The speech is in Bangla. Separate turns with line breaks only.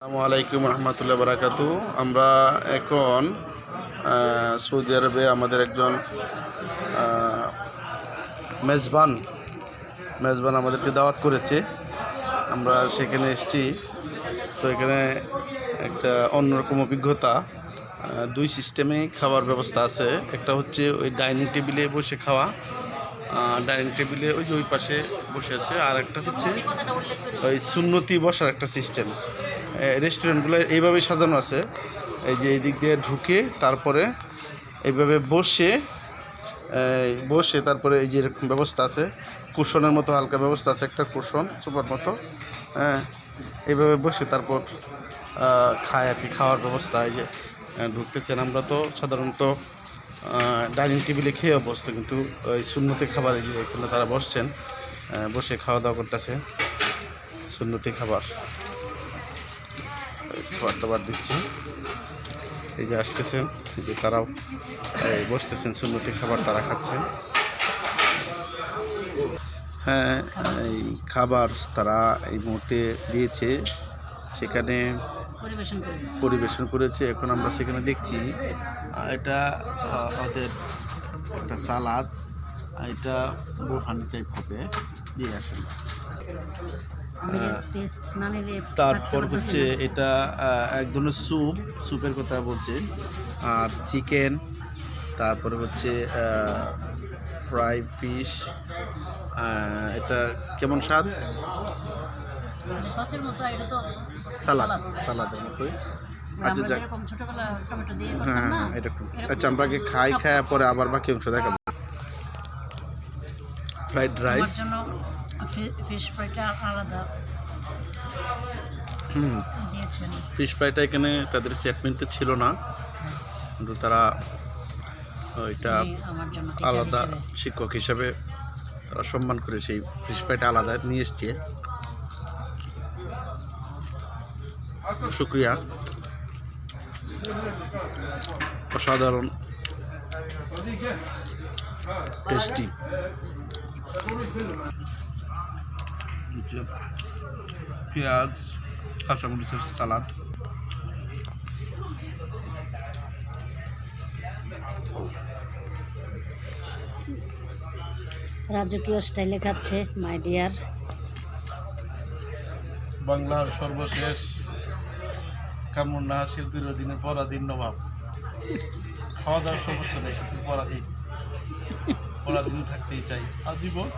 আসসালামু আলাইকুম রহমতুল্লাহ বারাকাতু। আমরা এখন সৌদি আরবে আমাদের একজন মেজবান আমাদেরকে দাওয়াত করেছে, আমরা সেখানে এসেছি। তো এখানে একটা অন্যরকম অভিজ্ঞতা। দুই সিস্টেমে খাবার ব্যবস্থা আছে। একটা হচ্ছে ওই ডাইনিং টেবিলে বসে খাওয়া, ডাইনিং টেবিলে ওই যে ওই পাশে বসে আছে, আর একটা হচ্ছে ওই সুন্নতি বসার একটা সিস্টেম। রেস্টুরেন্টগুলো এইভাবেই সাজানো আছে, এই যে এই দিক দিয়ে ঢুকে তারপরে এইভাবে বসে তারপরে এই যে এরকম ব্যবস্থা আছে, কুশনের মতো হালকা ব্যবস্থা আছে, একটা কুশন সোফার মতো, হ্যাঁ, এইভাবে বসে তারপর খায় আর কি, খাওয়ার ব্যবস্থা। এই যে ঢুকতেছেন। আমরা তো সাধারণত ডাইনিং টেবিলে খেয়ে অভ্যস্ত, কিন্তু ওই সুন্নতি খাবার এই যে এখানে তারা বসছেন, বসে খাওয়া দাওয়া করতেছে। সুন্নতি খাবার দাবার দিচ্ছে, এই যে আসতেছেন, এই যে তারাও বসতেছেন, সুন্নতি খাবার তারা খাচ্ছেন। হ্যাঁ, এই খাবার তারা এই মুহূর্তে দিয়েছে, সেখানে পরিবেশন করেছে। এখন আমরা সেখানে দেখছি এটা ওদের একটা সালাদ, এটা বোরহানি টাইপ হবে, দিয়ে আসেন। তারপর হচ্ছে এটা এক ধরনের স্যুপের কথা বলছে, আর চিকেন, তারপরে হচ্ছে ফ্রাই ফিশ। এটা কেমন স্বাদ? সালাদের মতোই। আচ্ছা যাক, হ্যাঁ এরকম। আচ্ছা আমরা আগে খাই পরে আবার বাকি অংশ দেখাবো। ফ্রাইড রাইস, ফিশ ফ্রাইটা আলাদা। ফিশ ফ্রাইটা এখানে তাদের সেটমেন্টে ছিল না, কিন্তু তারা ওইটা আলাদা শিক্ষক হিসাবে তারা সম্মান করে সেই ফিশ ফ্রাইটা আলাদা নিয়ে এসছে। শুক্রিয়া, অসাধারণ টেস্টি। পেঁয়াজ, কাঁচামরিচের সালাদ।
রাজকীয় স্টাইলে খাচ্ছে মাই ডিয়ার।
বাংলার সর্বশেষ কামরুন্নাহার শিল্পীর অধীনে পরাধীন নবাব। খাওয়া দাওয়ার সমস্যা নেই, কিন্তু পরাধীন থাকতেই চাই আজীবন।